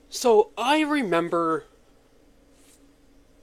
So I remember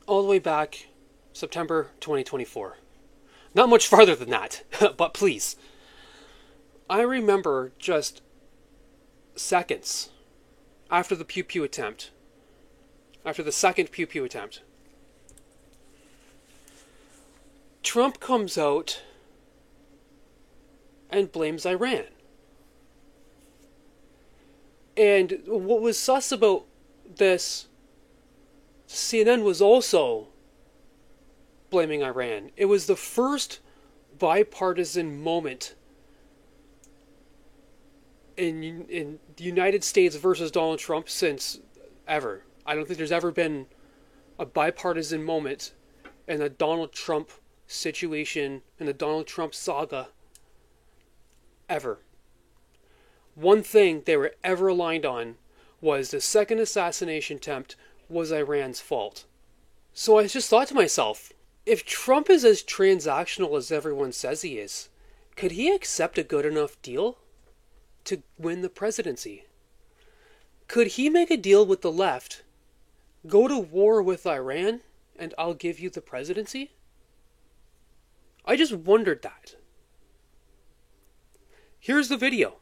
all the way back September 2024. Not much farther than that, but please. I remember just seconds after the pew pew attempt, after the second pew pew attempt, Trump comes out and blames Iran. And what was sus about this, CNN was also blaming Iran. It was the first bipartisan moment in the United States versus Donald Trump since ever. I don't think there's ever been a bipartisan moment in the Donald Trump situation, in the Donald Trump saga, ever. One thing they were ever aligned on was the second assassination attempt was Iran's fault. So I just thought to myself, if Trump is as transactional as everyone says he is, could he accept a good enough deal to win the presidency? Could he make a deal with the left, go to war with Iran, and I'll give you the presidency? I just wondered that. Here's the video.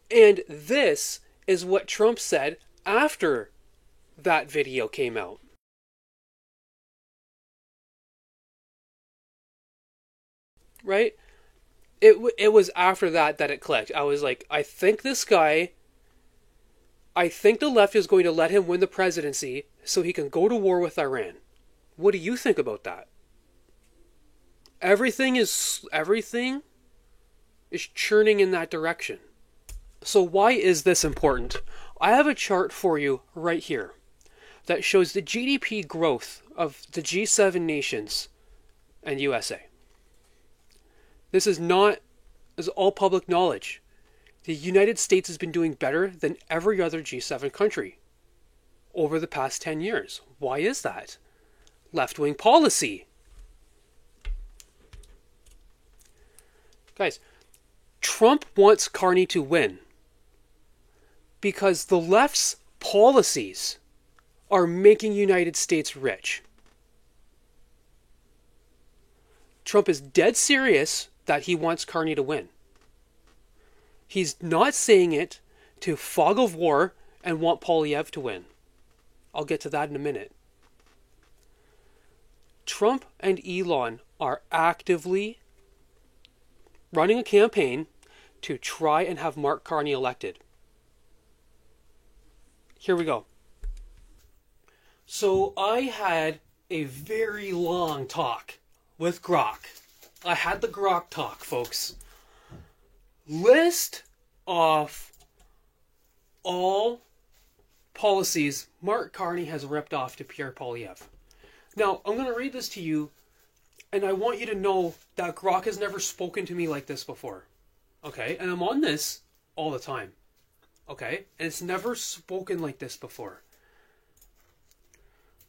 And this is what Trump said after that video came out. Right? It was after that it clicked. I was like, I think the left is going to let him win the presidency so he can go to war with Iran. What do you think about that? Everything is churning in that direction. So why is this important? I have a chart for you right here that shows the GDP growth of the G7 nations and USA. This is all public knowledge. The United States has been doing better than every other G7 country over the past 10 years. Why is that? Left-wing policy. Guys, Trump wants Carney to win because the left's policies are making United States rich. Trump is dead serious that he wants Carney to win. He's not saying it to fog of war and want Poilievre to win. I'll get to that in a minute. Trump and Elon are actively running a campaign to try and have Mark Carney elected. Here we go. So I had a very long talk with Grok. I had the Grok talk, folks. List off all policies Mark Carney has ripped off to Pierre Poilievre. Now, I'm going to read this to you, and I want you to know that Grok has never spoken to me like this before. Okay? And I'm on this all the time. Okay? And it's never spoken like this before.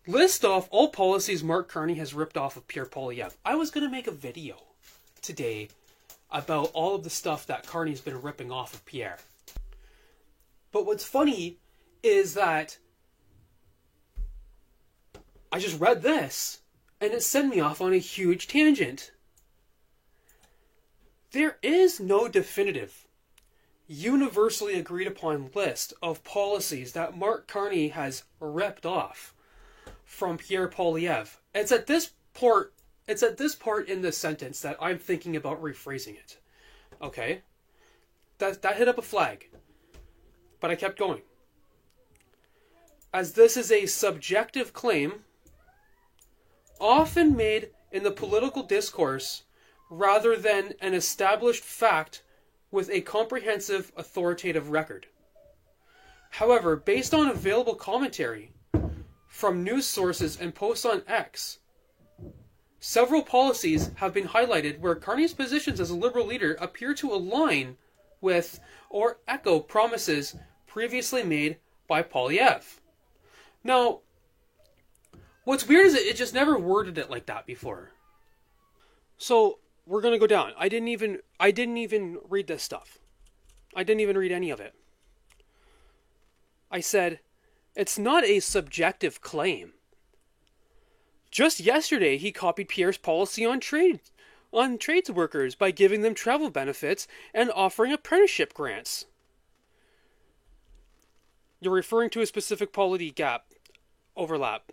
List off all policies Mark Carney has ripped off of Pierre Poilievre. I was going to make a video today about all of the stuff that Carney's been ripping off of Pierre. But what's funny is that I just read this and it sent me off on a huge tangent. There is no definitive, universally agreed upon list of policies that Mark Carney has ripped off from Pierre Poilievre. It's at this part in the sentence that I'm thinking about rephrasing it. Okay? That hit up a flag. But I kept going. As this is a subjective claim, often made in the political discourse rather than an established fact with a comprehensive authoritative record. However, based on available commentary from news sources and posts on X, several policies have been highlighted where Carney's positions as a Liberal leader appear to align with or echo promises previously made by Poilievre. Now, what's weird is it just never worded it like that before. So we're gonna go down. I didn't even read this stuff. I didn't even read any of it. I said, it's not a subjective claim. Just yesterday, he copied Pierre's policy on trades workers by giving them travel benefits and offering apprenticeship grants. You're referring to a specific polity gap overlap,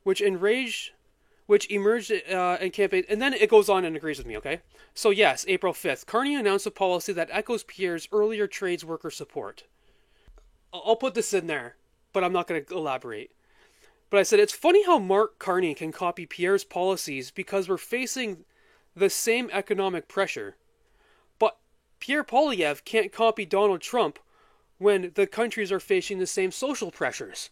which emerged in campaign, and then it goes on and agrees with me, okay? So yes, April 5th, Carney announced a policy that echoes Pierre's earlier trades worker support. I'll put this in there, but I'm not going to elaborate. But I said, it's funny how Mark Carney can copy Pierre's policies because we're facing the same economic pressure. But Pierre Poilievre can't copy Donald Trump when the countries are facing the same social pressures.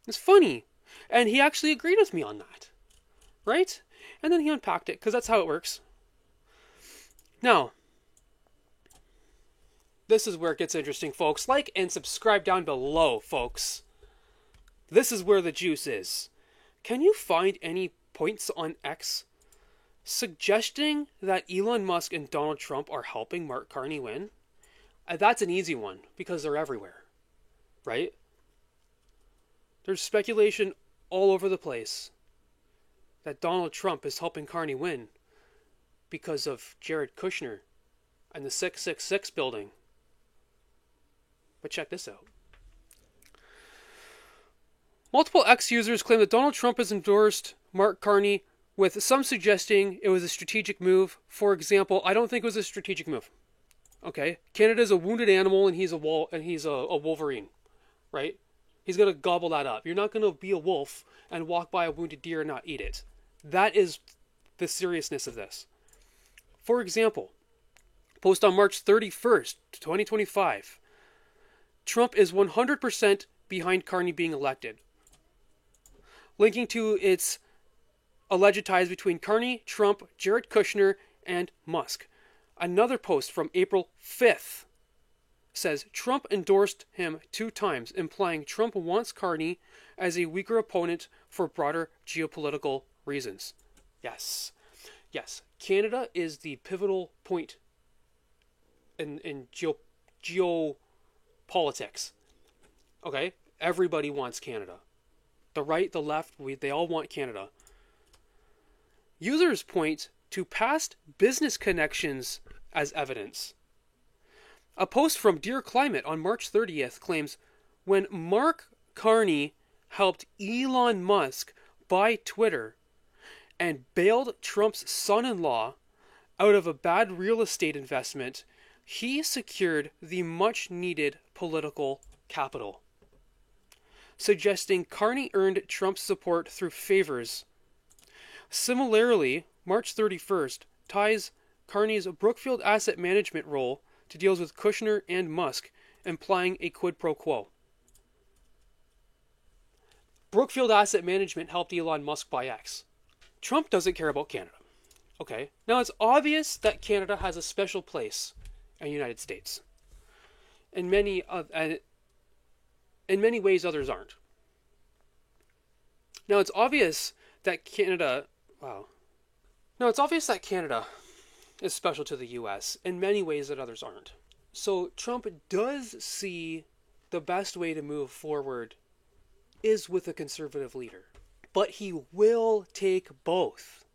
It's funny. And he actually agreed with me on that. Right? And then he unpacked it, because that's how it works. Now, this is where it gets interesting, folks. Like and subscribe down below, folks. This is where the juice is. Can you find any points on X suggesting that Elon Musk and Donald Trump are helping Mark Carney win? That's an easy one, because they're everywhere. Right? There's speculation all over the place that Donald Trump is helping Carney win because of Jared Kushner and the 666 building. But check this out. Multiple X users claim that Donald Trump has endorsed Mark Carney, with some suggesting it was a strategic move. For example, I don't think it was a strategic move. Okay, Canada's a wounded animal, and he's a wolverine, right? He's gonna gobble that up. You're not gonna be a wolf and walk by a wounded deer and not eat it. That is the seriousness of this. For example, post on March 31st, 2025. Trump is 100% behind Carney being elected, linking to its alleged ties between Carney, Trump, Jared Kushner, and Musk. Another post from April 5th says Trump endorsed him 2 times, implying Trump wants Carney as a weaker opponent for broader geopolitical reasons. Yes. Canada is the pivotal point in geopolitics. Okay? Everybody wants Canada. The right, the left, they all want Canada. Users point to past business connections as evidence. A post from Dear Climate on March 30th claims, when Mark Carney helped Elon Musk buy Twitter and bailed Trump's son-in-law out of a bad real estate investment, he secured the much-needed political capital, suggesting Carney earned Trump's support through favors. Similarly, March 31st ties Carney's Brookfield Asset Management role to deals with Kushner and Musk, implying a quid pro quo. Brookfield Asset Management helped Elon Musk buy X. Trump doesn't care about Canada. Okay, now it's obvious that Canada has a special place in the United States. In many ways, others aren't. Now it's obvious that Canada is special to the U.S. in many ways that others aren't. So Trump does see the best way to move forward is with a conservative leader. But he will take both,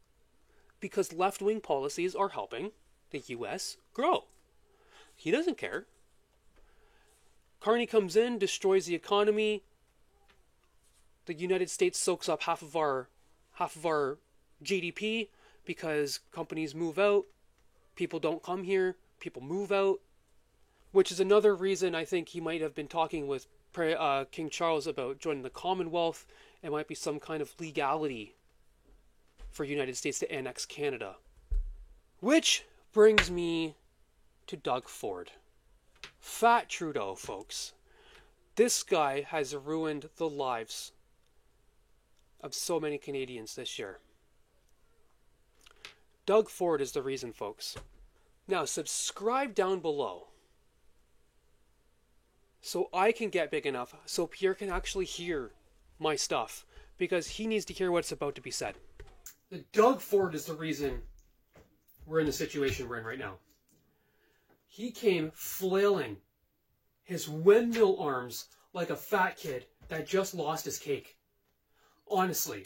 because left-wing policies are helping the U.S. grow. He doesn't care. Carney comes in, destroys the economy. The United States soaks up half of our GDP because companies move out. People don't come here. People move out. Which is another reason I think he might have been talking with King Charles about joining the Commonwealth. It might be some kind of legality for the United States to annex Canada. Which brings me to Doug Ford. Fat Trudeau, folks. This guy has ruined the lives of so many Canadians this year. Doug Ford is the reason, folks. Now, subscribe down below. so I can get big enough so Pierre can actually hear my stuff because he needs to hear what's about to be said. Doug Ford is the reason we're in the situation we're in right now. He came flailing his windmill arms like a fat kid that just lost his cake. Honestly,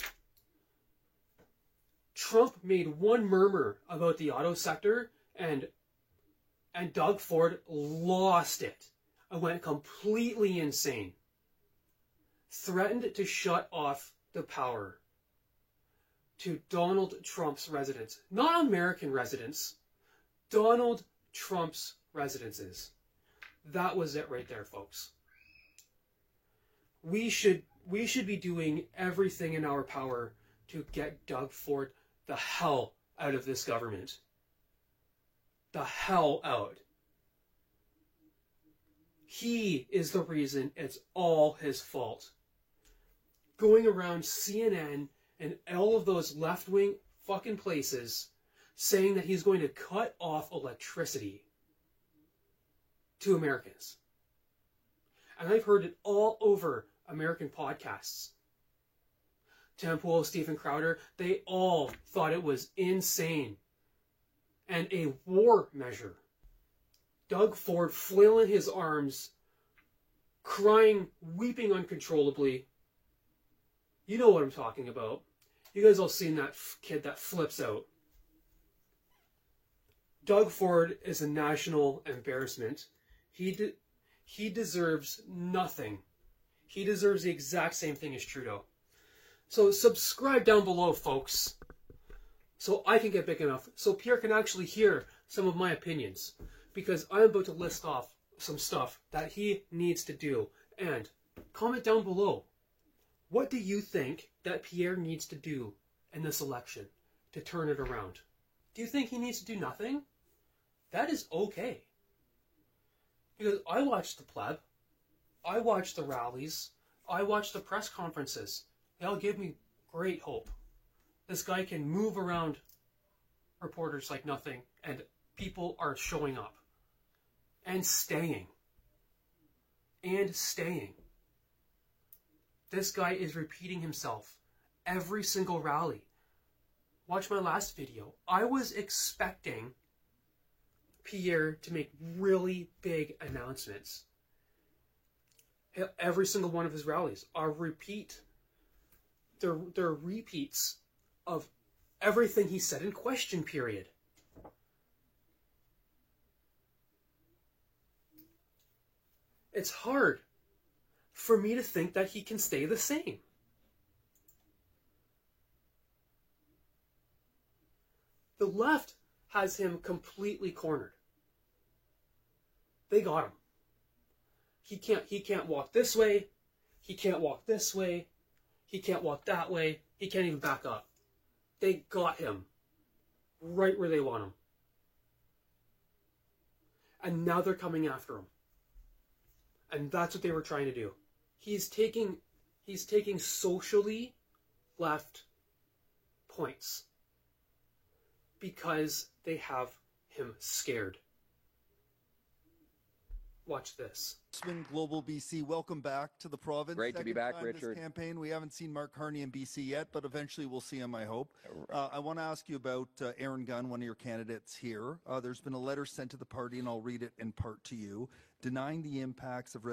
Trump made one murmur about the auto sector and Doug Ford lost it and went completely insane. Threatened to shut off the power to Donald Trump's residents. Not American residents. Donald Trump's residences. That was it right there, folks. We should be doing everything in our power to get Doug Ford the hell out of this government. The hell out. He is the reason it's all his fault. Going around CNN and all of those left-wing fucking places saying that he's going to cut off electricity to Americans. And I've heard it all over American podcasts. Tim Pool, Stephen Crowder, they all thought it was insane and a war measure. Doug Ford flailing his arms, crying, weeping uncontrollably. You know what I'm talking about. You guys all seen that kid that flips out. Doug Ford is a national embarrassment. He deserves nothing. He deserves the exact same thing as Trudeau. So subscribe down below, folks, so I can get big enough, so Pierre can actually hear some of my opinions, because I'm about to list off some stuff that he needs to do. And comment down below, what do you think that Pierre needs to do in this election to turn it around? Do you think he needs to do nothing? That is okay. Because I watched the pleb, I watched the rallies, I watched the press conferences. They all give me great hope. This guy can move around reporters like nothing, and people are showing up. And staying. And staying. This guy is repeating himself every single rally. Watch my last video. I was expecting Pierre to make really big announcements. Every single one of his rallies are they're repeats of everything he said in question period. It's hard for me to think that he can stay the same. The left has him completely cornered. They got him. He can't walk this way. He can't walk this way. He can't walk that way. He can't even back up. They got him right where they want him. And now they're coming after him. And that's what they were trying to do. He's taking socially left points because they have him scared. Watch this. Global BC, welcome back to the province. Great to be back, Richard. This campaign. We haven't seen Mark Carney in BC yet, but eventually we'll see him, I hope. I want to ask you about Aaron Gunn, one of your candidates here. There's been a letter sent to the party, and I'll read it in part to you, denying the impacts of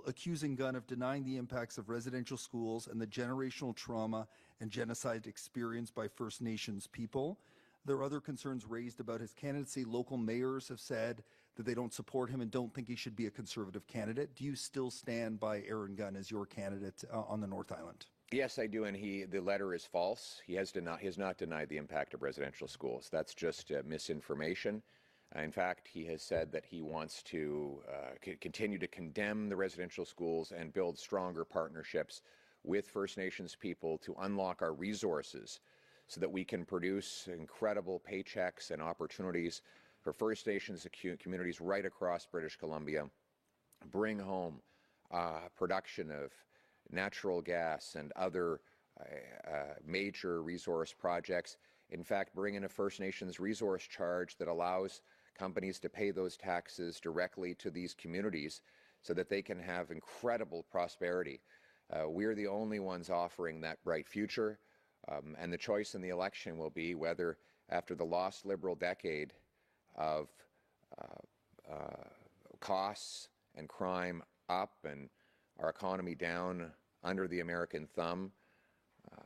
accusing Gunn of denying the impacts of residential schools and the generational trauma and genocide experienced by First Nations people. There are other concerns raised about his candidacy. Local mayors have said that they don't support him and don't think he should be a Conservative candidate. Do you still stand by Aaron Gunn as your candidate on the North Island? Yes, I do, and the letter is false. He has not denied the impact of residential schools. That's just misinformation. In fact, he has said that he wants to continue to condemn the residential schools and build stronger partnerships with First Nations people to unlock our resources so that we can produce incredible paychecks and opportunities for First Nations communities right across British Columbia, bring home production of natural gas and other major resource projects. In fact, bring in a First Nations resource charge that allows companies to pay those taxes directly to these communities so that they can have incredible prosperity. We're the only ones offering that bright future, and the choice in the election will be whether, after the lost Liberal decade of costs and crime up and our economy down under the American thumb,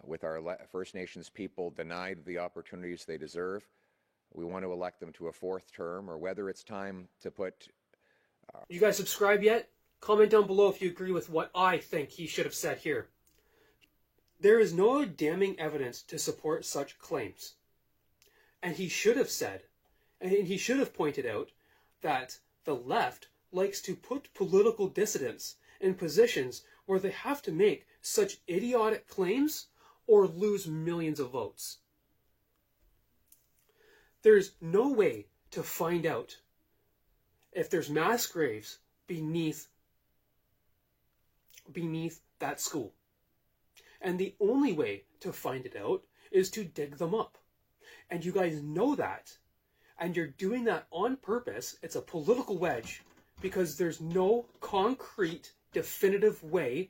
with our First Nations people denied the opportunities they deserve, we want to elect them to a fourth term, or whether it's time to put... You guys subscribe yet? Comment down below if you agree with what I think he should have said here. There is no damning evidence to support such claims. And he should have said, and he should have pointed out, that the left likes to put political dissidents in positions where they have to make such idiotic claims or lose millions of votes. There's no way to find out if there's mass graves beneath that school. And the only way to find it out is to dig them up. And you guys know that. And you're doing that on purpose. It's a political wedge because there's no concrete, definitive way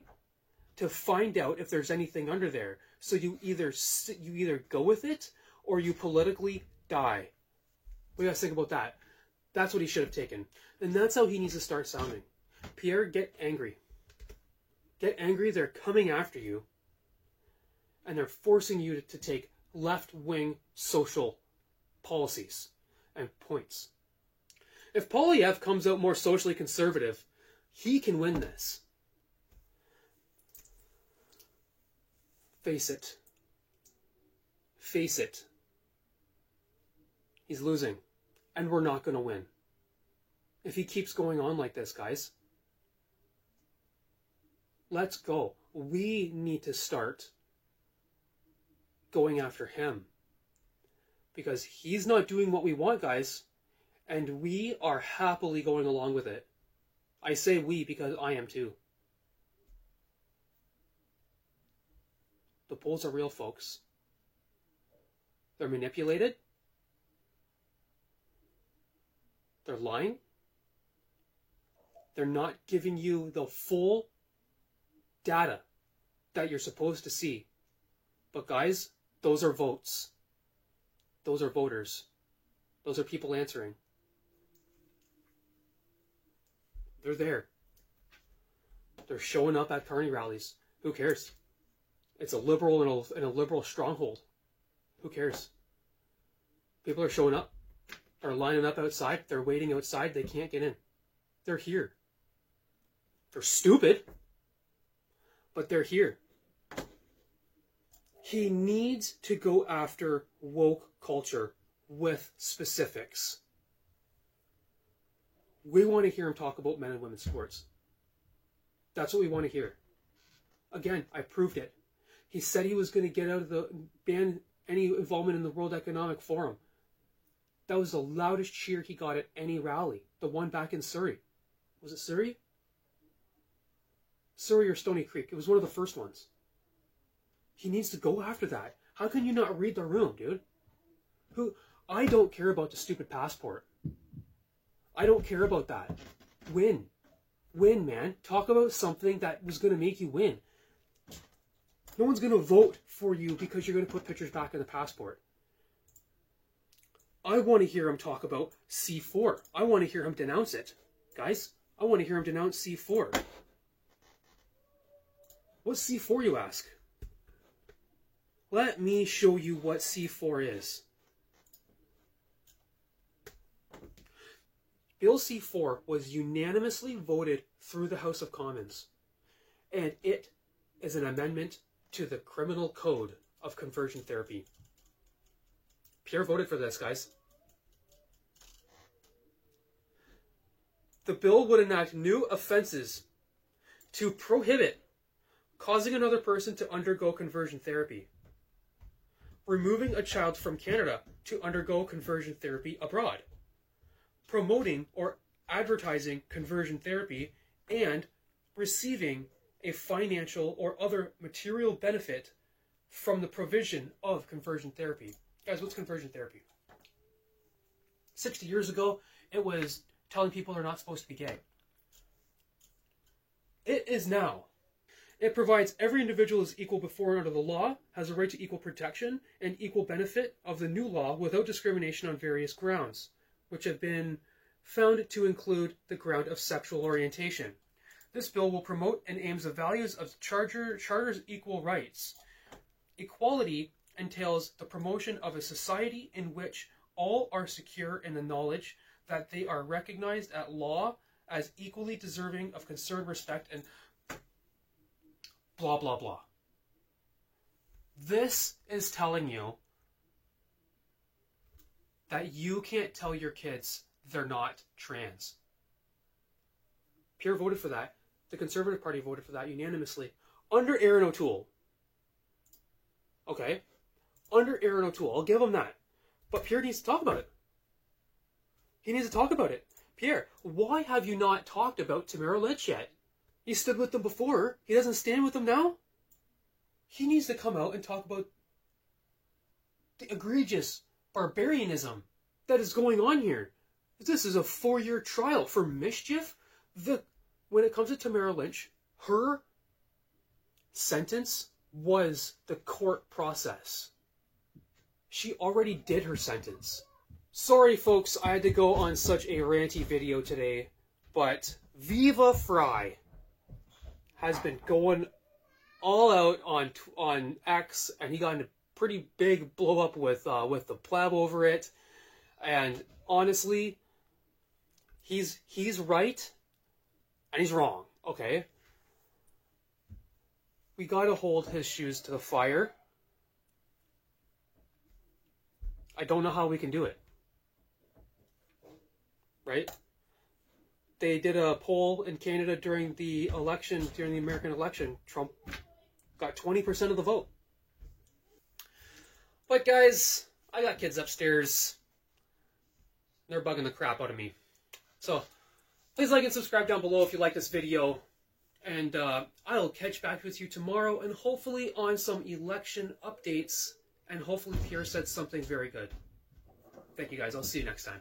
to find out if there's anything under there. So you either go with it or you politically die. What do you guys think about that? That's what he should have taken. And that's how he needs to start sounding. Pierre, get angry. Get angry. They're coming after you. And they're forcing you to take left-wing social policies and points. If Poilievre comes out more socially conservative, he can win this. Face it. Face it. He's losing. And we're not going to win. If he keeps going on like this, guys. Let's go. We need to start going after him. Because he's not doing what we want, guys. And we are happily going along with it. I say we because I am too. The polls are real, folks. They're manipulated. They're lying. They're not giving you the full data that you're supposed to see. But guys, those are votes. Those are voters. Those are people answering. They're there. They're showing up at Carney rallies. Who cares? It's a liberal in a liberal stronghold. Who cares? People are showing up. Are lining up outside. They're waiting outside. They can't get in. They're here. They're stupid. But they're here. He needs to go after woke culture with specifics. We want to hear him talk about men and women's sports. That's what we want to hear. Again, I proved it. He said he was going to get out of ban any involvement in the World Economic Forum. That was the loudest cheer he got at any rally. The one back in Surrey. Was it Surrey? Surrey or Stony Creek. It was one of the first ones. He needs to go after that. How can you not read the room, dude? I don't care about the stupid passport. I don't care about that. Win. Win, man. Talk about something that was going to make you win. No one's going to vote for you because you're going to put pictures back in the passport. I want to hear him talk about C4. I want to hear him denounce it. Guys, I want to hear him denounce C4. What's C4, you ask? Let me show you what C4 is. Bill C4 was unanimously voted through the House of Commons, and it is an amendment to the Criminal Code of Conversion Therapy. Pierre voted for this, guys. The bill would enact new offenses to prohibit causing another person to undergo conversion therapy, removing a child from Canada to undergo conversion therapy abroad, promoting or advertising conversion therapy, and receiving a financial or other material benefit from the provision of conversion therapy. Guys, what's conversion therapy? 60 years ago, it was telling people they're not supposed to be gay. It is now. It provides every individual is equal before and under the law, has a right to equal protection and equal benefit of the new law without discrimination on various grounds, which have been found to include the ground of sexual orientation. This bill will promote and aims the values of the Charter's equal rights. Equality entails the promotion of a society in which all are secure in the knowledge that they are recognized at law as equally deserving of concern, respect, and blah, blah, blah. This is telling you that you can't tell your kids they're not trans. Pierre voted for that. The Conservative Party voted for that unanimously. Under Erin O'Toole. Okay? Under Erin O'Toole. I'll give him that. But Pierre needs to talk about it. He needs to talk about it. Pierre, why have you not talked about Tamara Lich yet? He stood with them before. He doesn't stand with them now? He needs to come out and talk about the egregious barbarianism that is going on here. This is a 4-year trial for mischief. When it comes to Tamara Lich, her sentence was the court process. She already did her sentence. Sorry, folks, I had to go on such a ranty video today, but Viva Fry has been going all out on X, and he got in a pretty big blow up with the pleb over it. And honestly, he's right, and he's wrong. Okay, we gotta hold his shoes to the fire. I don't know how we can do it. Right? They did a poll in Canada during the election, during the American election. Trump got 20% of the vote. But guys, I got kids upstairs. They're bugging the crap out of me. So, please like and subscribe down below if you like this video. And I'll catch back with you tomorrow and hopefully on some election updates. And hopefully Pierre said something very good. Thank you guys. I'll see you next time.